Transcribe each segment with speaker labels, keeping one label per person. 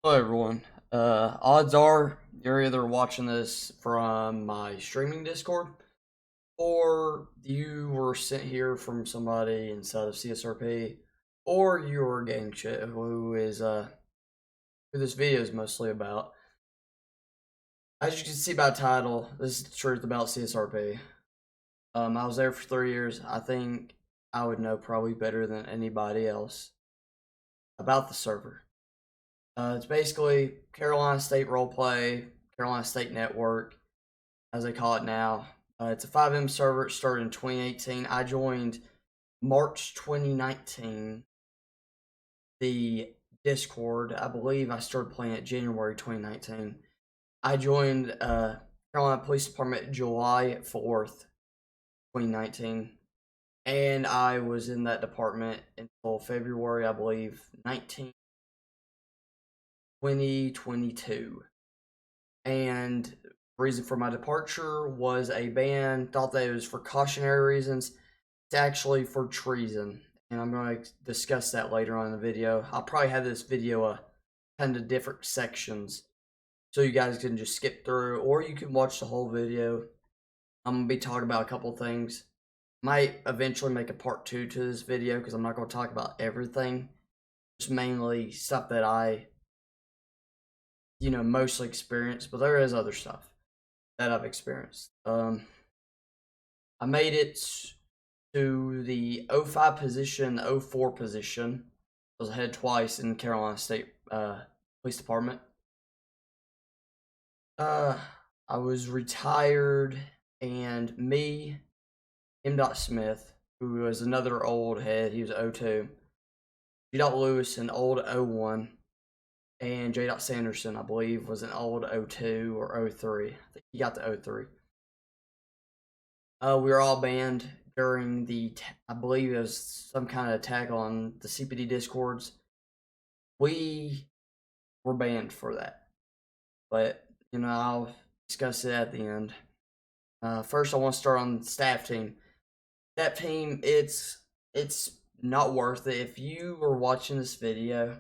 Speaker 1: Hello everyone. Odds are you're either watching this from my streaming Discord or you were sent here from somebody inside of CSRP or you were a gang shit who this video is mostly about. As you can see by title, this is the truth about CSRP. I was there for 3 years. I think I would know probably better than anybody else about the server. It's basically Carolina State Roleplay, Carolina State Network, as they call it now. It's a FiveM server. It started in 2018. I joined March 2019. The Discord, I believe I started playing it January 2019. I joined Carolina Police Department July 4th, 2019. And I was in that department until February, I believe, 2022. And the reason for my departure was a ban. Thought that it was for cautionary reasons. It's actually for treason, and I'm going to discuss that later on in the video. I'll probably have this video kind of different sections so you guys can just skip through, or you can watch the whole video. I'm going to be talking about a couple things. Might eventually make a part 2 to this video because I'm not going to talk about everything. Just mainly stuff that I mostly experienced, but there is other stuff that I've experienced. I made it to the 05 position, 04 position. I was ahead twice in Carolina State Police Department. I was retired, and me, M. Smith, who was another old head, he was 02. G. Lewis, an old 01. And J. Sanderson, I believe, was an old 02 or 03. I think he got the 03. We were all banned during I believe it was some kind of attack on the CPD Discords. We were banned for that. But, I'll discuss it at the end. First, I want to start on the staff team. That team, it's not worth it. If you were watching this video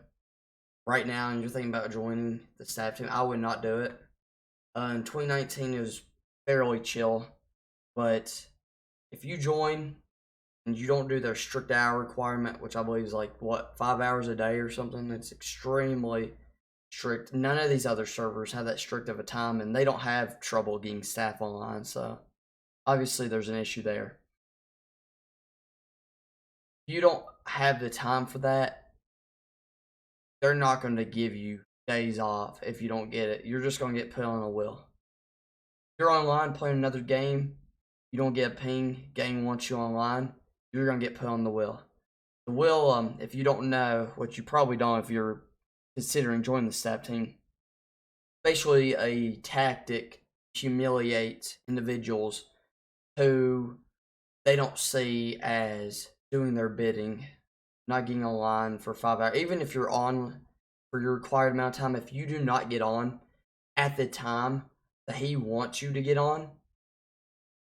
Speaker 1: right now and you're thinking about joining the staff team, I would not do it. In 2019, it was fairly chill, but if you join and you don't do their strict hour requirement, which I believe is like, 5 hours a day or something, it's extremely strict. None of these other servers have that strict of a time, and they don't have trouble getting staff online, so obviously there's an issue there. If you don't have the time for that, they're not going to give you days off if you don't get it. You're just going to get put on a wheel. If you're online playing another game, you don't get a ping, gang wants you online, you're going to get put on the wheel. The wheel, if you don't know, which you probably don't if you're considering joining the staff team, basically a tactic to humiliate individuals who they don't see as doing their bidding, not getting online for 5 hours. Even if you're on for your required amount of time, if you do not get on at the time that he wants you to get on,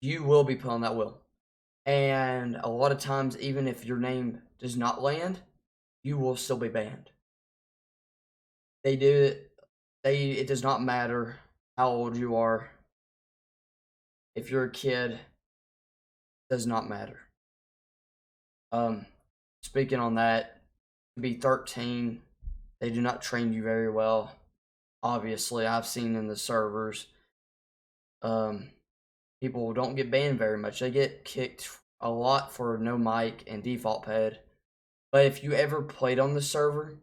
Speaker 1: you will be put on that wheel. And a lot of times, even if your name does not land, you will still be banned. They do it. It does not matter how old you are. If you're a kid, it does not matter. Speaking on that, to be 13, they do not train you very well. Obviously, I've seen in the servers, people don't get banned very much. They get kicked a lot for no mic and default pad. But if you ever played on the server,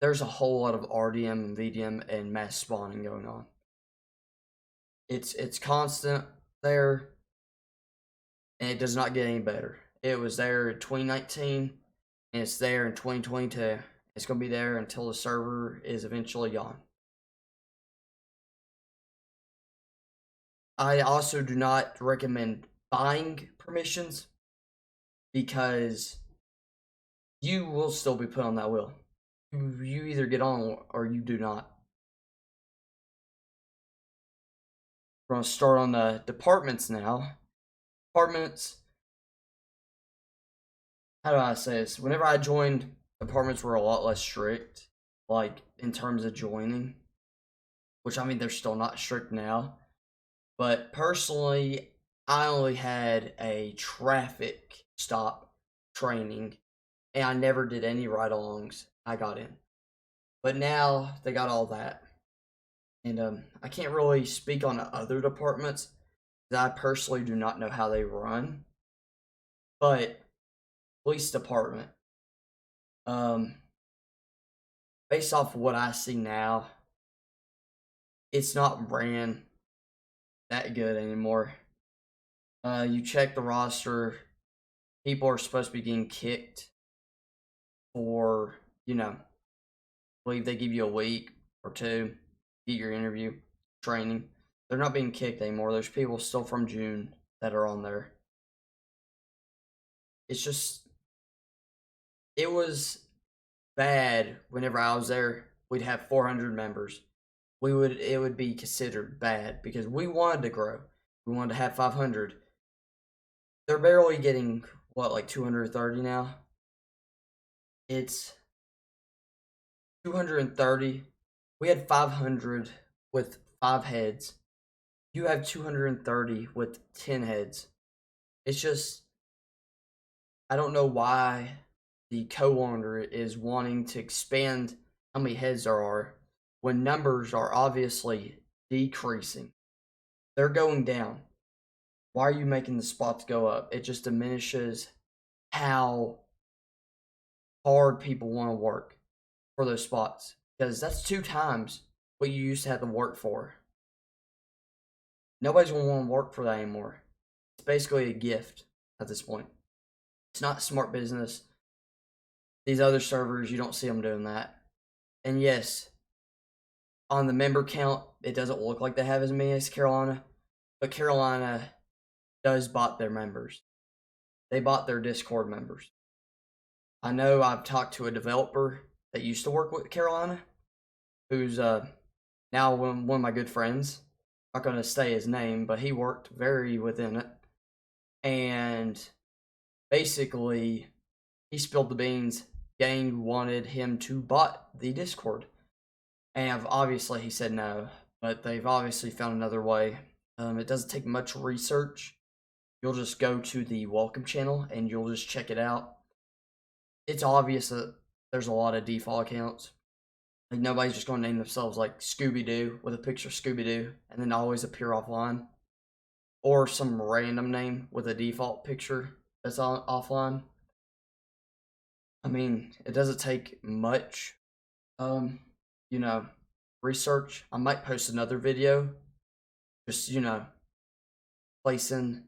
Speaker 1: there's a whole lot of RDM and VDM and mass spawning going on. It's constant there, and it does not get any better. It was there in 2019, and it's there in 2022. It's going to be there until the server is eventually gone. I also do not recommend buying permissions because you will still be put on that wheel. You either get on or you do not. We're going to start on the departments now. Departments, how do I say this? Whenever I joined, departments were a lot less strict. like in terms of joining, which I mean they're still not strict now. But personally, I only had a traffic stop training, and I never did any ride-alongs. I got in, but now they got all that, and I can't really speak on the other departments because I personally do not know how they run. But police department, um, based off of what I see now, it's not ran that good anymore. You check the roster, people are supposed to be getting kicked for, I believe they give you a week or two, get your interview, training. They're not being kicked anymore. There's people still from June that are on there. It's just, it was bad whenever I was there. We'd have 400 members. It would be considered bad because we wanted to grow. We wanted to have 500. They're barely getting, what, like 230 now? It's 230. We had 500 with 5 heads. You have 230 with 10 heads. It's just, I don't know why the co-owner is wanting to expand how many heads there are when numbers are obviously decreasing. They're going down. Why are you making the spots go up? It just diminishes how hard people want to work for those spots, because that's 2 times what you used to have to work for. Nobody's going to want to work for that anymore. It's basically a gift at this point. It's not smart business. These other servers, you don't see them doing that. And yes, on the member count, it doesn't look like they have as many as Carolina, but Carolina does bot their members. They bought their Discord members. I know I've talked to a developer that used to work with Carolina, who's now one of my good friends. I'm not going to say his name, but he worked very within it. And basically, he spilled the beans. Gang wanted him to bot the Discord. And obviously he said no, but they've obviously found another way. It doesn't take much research. You'll just go to the welcome channel and you'll just check it out. It's obvious that there's a lot of default accounts. Like, nobody's just going to name themselves like Scooby-Doo with a picture of Scooby-Doo and then always appear offline. Or some random name with a default picture that's offline. I mean, it doesn't take much, research. I might post another video, just, placing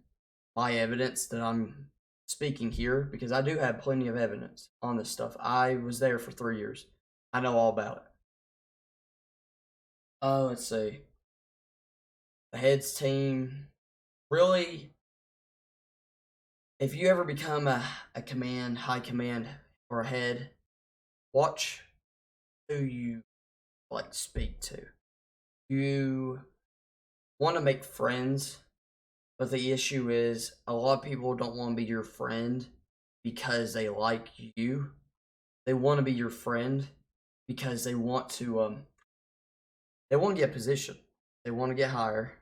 Speaker 1: my evidence that I'm speaking here, because I do have plenty of evidence on this stuff. I was there for 3 years. I know all about it. Let's see. The heads team, really, if you ever become a command, high command, or a head, watch who you speak to. You want to make friends, but the issue is a lot of people don't want to be your friend because they like you. They want to be your friend because they want to get a position. They want to get higher.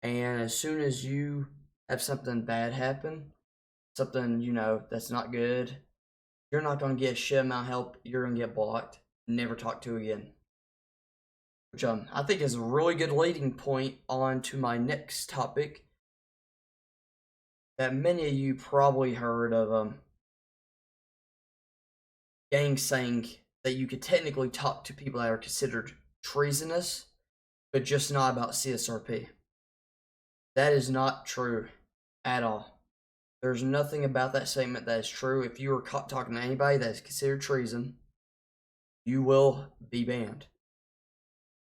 Speaker 1: And as soon as you have something bad happen, something, that's not good, you're not going to get a shit amount of help. You're going to get blocked, never talked to again. Which I think is a really good leading point on to my next topic that many of you probably heard of, gangs saying that you could technically talk to people that are considered treasonous, but just not about CSRP. That is not true at all. There's nothing about that statement that is true. If you are caught talking to anybody that is considered treason, you will be banned.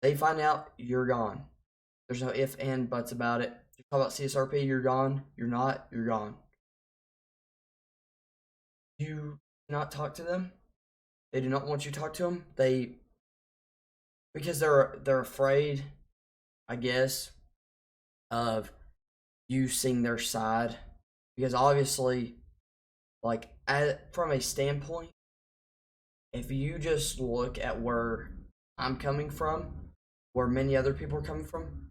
Speaker 1: They find out, you're gone. There's no if and buts about it. You talk about CSRP, you're gone. You're not, you're gone. You not talk to them. They do not want you to talk to them. Because they're afraid, I guess, of you seeing their side. Because obviously, from a standpoint, if you just look at where I'm coming from, where many other people are coming from,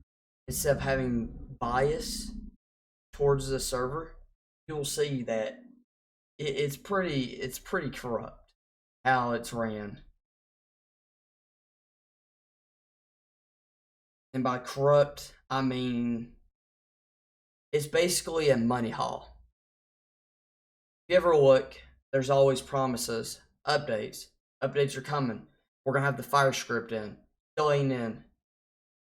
Speaker 1: instead of having bias towards the server, you'll see that it's pretty corrupt how it's ran. And by corrupt, I mean it's basically a money haul. If you ever look, there's always promises, updates. Updates are coming. We're gonna have the fire script in. Still ain't in.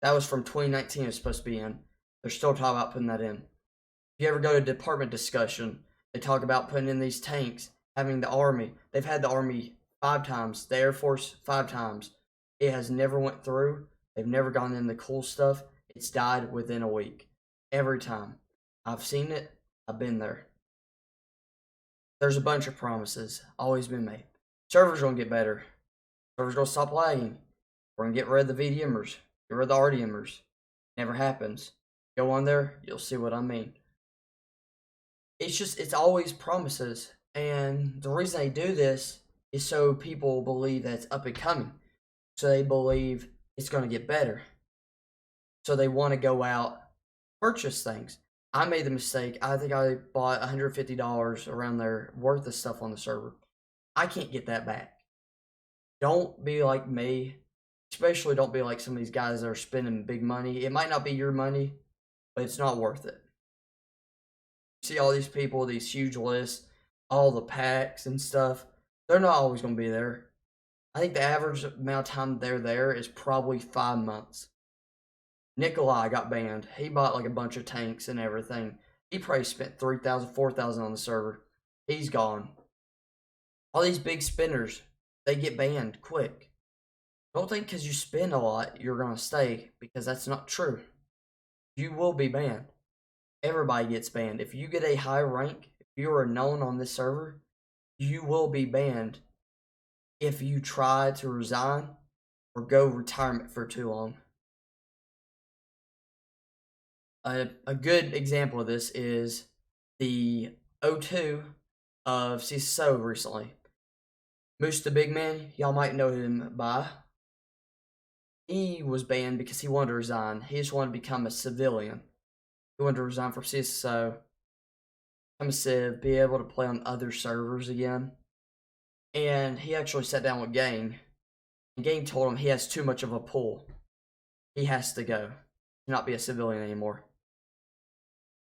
Speaker 1: That was from 2019. It's supposed to be in. They're still talking about putting that in. If you ever go to department discussion, they talk about putting in these tanks, having the Army. They've had the Army 5 times, the Air Force 5 times. It has never went through. They've never gone in the cool stuff. It's died within a week. Every time. I've seen it. I've been there. There's a bunch of promises always been made. Servers gonna get better. Servers gonna stop lagging. We're gonna get rid of the VDMers. Get rid of the RDMers. Never happens. Go on there, you'll see what I mean. It's always promises. And the reason they do this is so people believe that it's up and coming. So they believe it's going to get better. So they want to go out, purchase things. I made the mistake. I think I bought $150 around there worth of stuff on the server. I can't get that back. Don't be like me. Especially don't be like some of these guys that are spending big money. It might not be your money, but it's not worth it. See all these people, these huge lists, all the packs and stuff. They're not always going to be there. I think the average amount of time they're there is probably 5 months. Nikolai got banned. He bought like a bunch of tanks and everything. He probably spent $3,000, $4,000 on the server. He's gone. All these big spinners, they get banned quick. Don't think because you spend a lot, you're going to stay, because that's not true. You will be banned. Everybody gets banned. If you get a high rank, if you are known on this server, you will be banned if you try to resign or go retirement for too long. A good example of this is the O2 of CSO recently. Moose the Big Man, y'all might know him by. He was banned because he wanted to resign. He just wanted to become a civilian. He wanted to resign from CSO, become a civ, be able to play on other servers again. And he actually sat down with Gang. And Gang told him he has too much of a pull. He has to go. Not be a civilian anymore.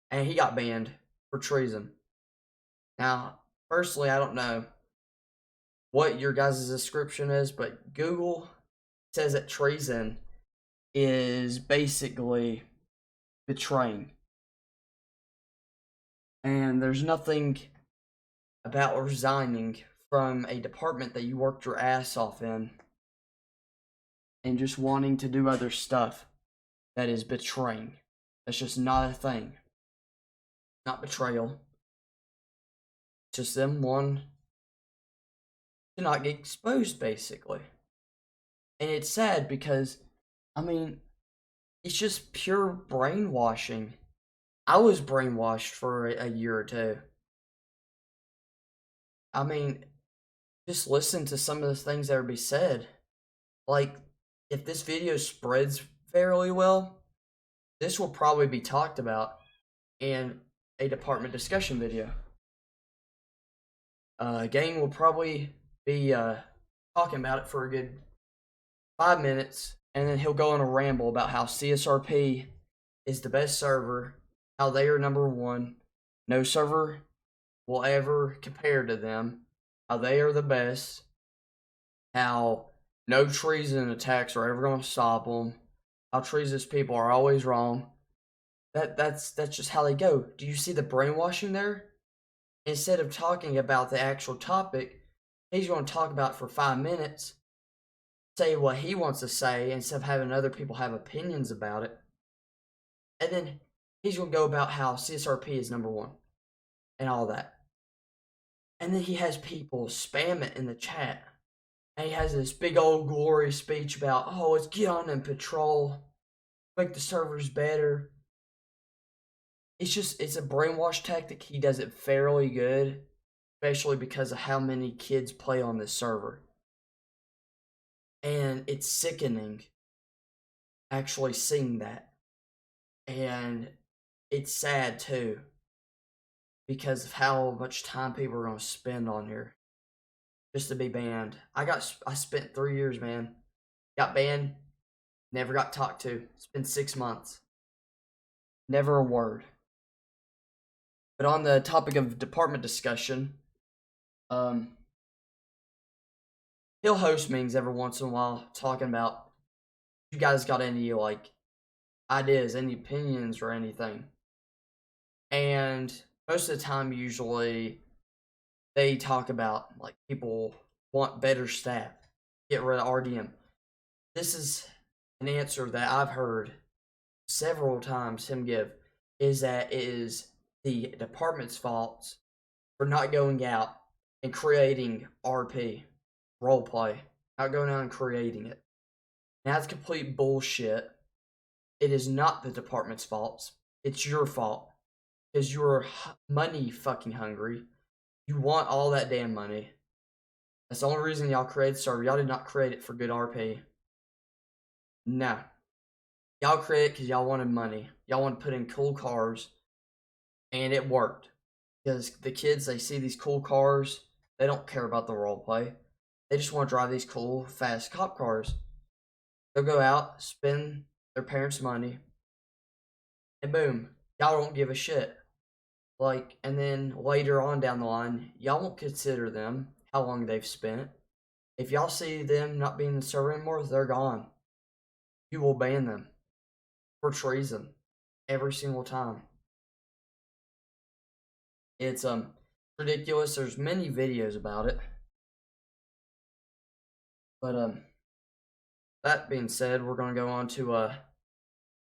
Speaker 1: And he got banned for treason. Now, personally, I don't know what your guys' description is, but Google says that treason is basically betraying. And there's nothing about resigning from a department that you worked your ass off in and just wanting to do other stuff that is betraying. That's just not a thing. Not betrayal. Just them wanting to not get exposed, basically. And it's sad because, I mean, it's just pure brainwashing. I was brainwashed for a year or two. I mean, just listen to some of the things that would be said. Like, if this video spreads fairly well, this will probably be talked about in a department discussion video. Gang will probably be talking about it for a good 5 minutes, and then he'll go on a ramble about how CSRP is the best server, how they are #1, no server will ever compare to them, how they are the best, how no treason attacks are ever going to stop them, how treasonous people are always wrong. That's just how they go. Do you see the brainwashing there? Instead of talking about the actual topic, he's going to talk about it for 5 minutes, say what he wants to say instead of having other people have opinions about it. And then he's going to go about how CSRP is #1 and all that. And then he has people spam it in the chat. And he has this big old glorious speech about, oh, let's get on and patrol, make the servers better. It's a brainwash tactic. He does it fairly good, especially because of how many kids play on this server. And it's sickening actually seeing that. And it's sad too because of how much time people are going to spend on here just to be banned. I spent 3 years, man. Got banned, never got talked to. It's been 6 months. Never a word. But on the topic of department discussion, he'll host meetings every once in a while talking about you guys got any like ideas, any opinions or anything. And most of the time usually they talk about like people want better staff, get rid of RDM. This is an answer that I've heard several times him give, is that it is the department's fault for not going out and creating RP, roleplay, not going out and creating it. And that's complete bullshit. It is not the department's fault. It's your fault. Because you're money fucking hungry. You want all that damn money. That's the only reason y'all created the server. Y'all did not create it for good RP. No. Y'all created it because y'all wanted money. Y'all want to put in cool cars. And it worked. Because the kids, they see these cool cars. They don't care about the roleplay. They just want to drive these cool, fast cop cars. They'll go out, spend their parents' money. And boom. Y'all don't give a shit. Like, and then later on down the line, y'all won't consider them, how long they've spent. If y'all see them not being in the server anymore, they're gone. You will ban them for treason every single time. It's ridiculous. There's many videos about it. But that being said, we're gonna go on to a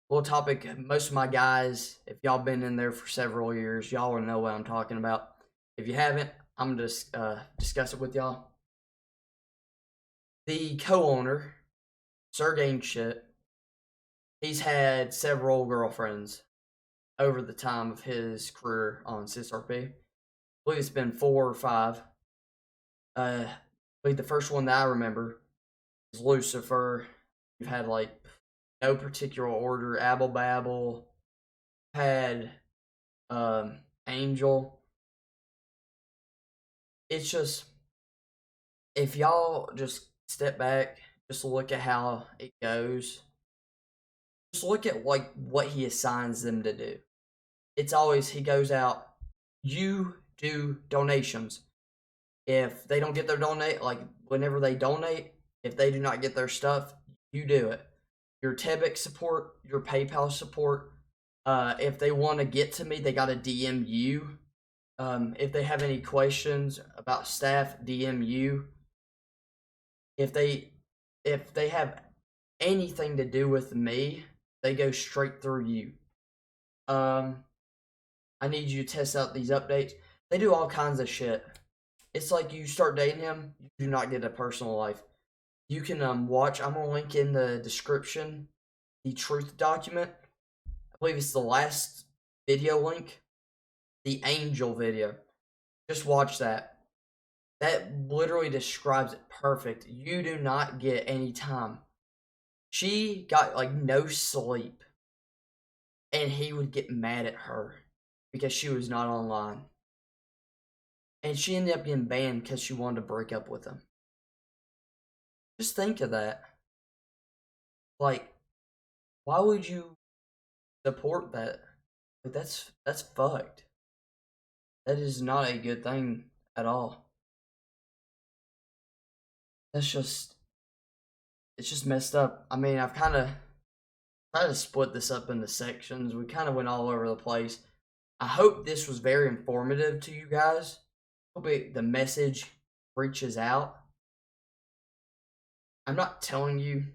Speaker 1: little topic. Most of my guys, if y'all been in there for several years, y'all will know what I'm talking about. If you haven't, I'm gonna just discuss it with y'all. The co-owner, Sir Gang Shit, he's had several girlfriends over the time of his career on CSRP. I believe it's been 4 or 5. I believe the first one that I remember is Lucifer. We've had like no particular order. Abel Babel. Had Angel. It's just, if y'all just step back, just look at how it goes. Just look at like what he assigns them to do. It's always, he goes out, you do donations. If they don't get their donate, like whenever they donate, if they do not get their stuff, you do it. Your Tebic support, your PayPal support. If they want to get to me, they got to DM you. If they have any questions about staff, DM you. If they have anything to do with me, they go straight through you. I need you to test out these updates. They do all kinds of shit. It's like you start dating him, you do not get a personal life. You can watch, I'm gonna link in the description the truth document. I believe it's the last video link. The Angel video. Just watch that. That literally describes it perfect. You do not get any time. She got like no sleep. And he would get mad at her because she was not online. And she ended up getting banned because she wanted to break up with him. Just think of that. Like, why would you support that? Like, that's fucked. That is not a good thing at all. It's just messed up. I mean, I've kind of tried to split this up into sections. We kind of went all over the place. I hope this was very informative to you guys. Hope the message reaches out. I'm not telling you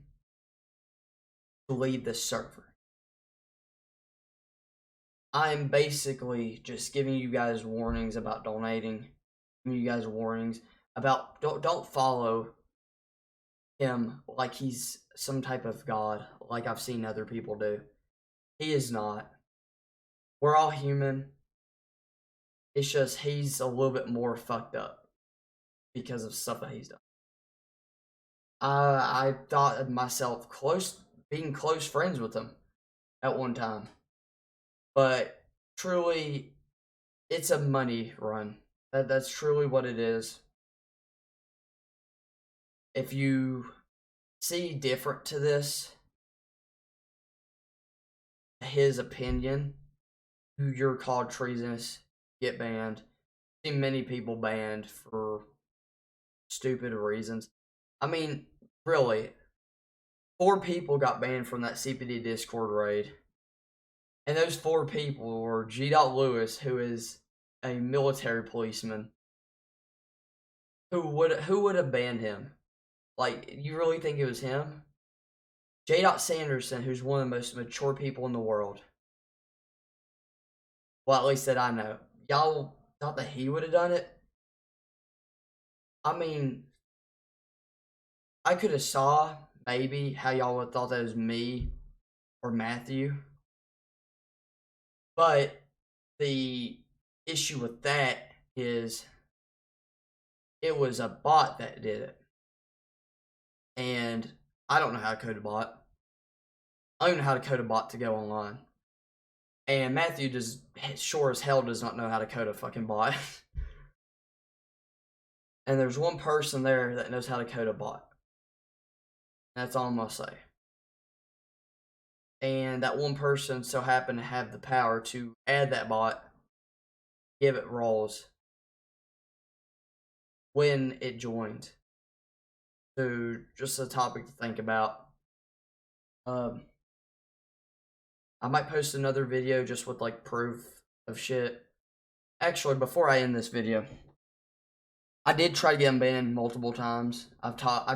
Speaker 1: to leave the server. I'm basically just giving you guys warnings about donating. Giving you guys warnings about don't follow him like he's some type of god, like I've seen other people do. He is not. We're all human. It's just he's a little bit more fucked up because of stuff that he's done. I thought of myself being close friends with him at one time. But truly, it's a money run. That's truly what it is. If you see different to this, his opinion, you're called treasonous, get banned. See many people banned for stupid reasons. I mean, really, 4 people got banned from that CPD Discord raid. And those 4 people were G. Lewis, who is a military policeman. Who would have banned him? Like, you really think it was him? J. Sanderson, who's one of the most mature people in the world. Well, at least that I know. Y'all thought that he would have done it? I mean, I could have saw maybe how y'all would have thought that was me or Matthew. But the issue with that is it was a bot that did it. And I don't know how to code a bot. I don't even know how to code a bot to go online. And Matthew just sure as hell does not know how to code a fucking bot. And there's one person there that knows how to code a bot. That's all I'm gonna say. And that one person so happened to have the power to add that bot, give it roles when it joined. So just a topic to think about. I might post another video just with like proof of shit. Actually, before I end this video, I did try to get him banned multiple times. I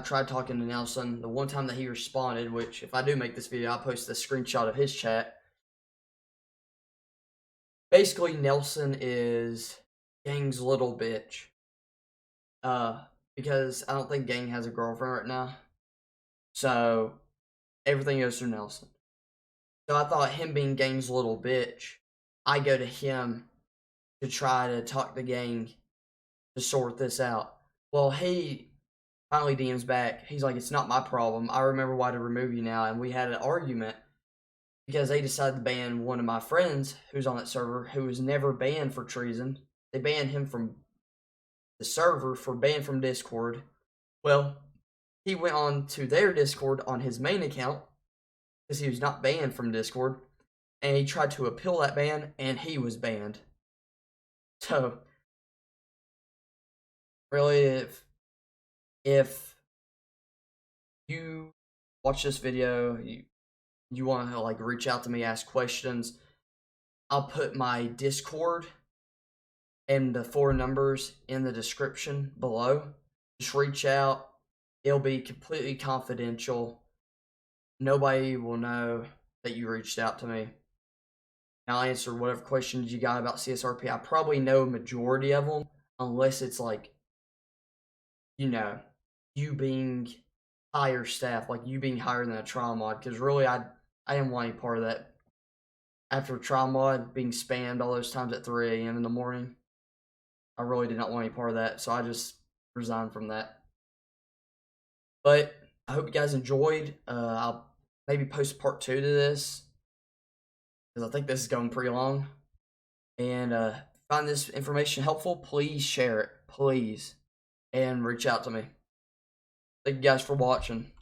Speaker 1: tried talking to Nelson. The one time that he responded, which if I do make this video, I'll post a screenshot of his chat. Basically, Nelson is Gang's little bitch. Because I don't think Gang has a girlfriend right now. So everything goes through Nelson. So I thought him being Gang's little bitch, I go to him to try to talk the Gang to sort this out. Well, he finally DMs back. He's like, it's not my problem. I remember why to remove you now. And we had an argument because they decided to ban one of my friends who's on that server who was never banned for treason. They banned him from the server for banned from Discord. Well, he went on to their Discord on his main account because he was not banned from Discord, and he tried to appeal that ban, and he was banned. So, really, if you watch this video, you want to like reach out to me, ask questions, I'll put my Discord and the 4 numbers in the description below. Just reach out. It'll be completely confidential. Nobody will know that you reached out to me. And I'll answer whatever questions you got about CSRP. I probably know a majority of them, unless it's like, you know, you being higher staff, like you being higher than a trial mod. Because really, I didn't want any part of that. After trial mod being spammed all those times at 3 a.m. in the morning, I really did not want any part of that. So I just resigned from that. But I hope you guys enjoyed. I'll maybe post part 2 to this, because I think this is going pretty long. And find this information helpful, please share it, please, and reach out to me. Thank you guys for watching.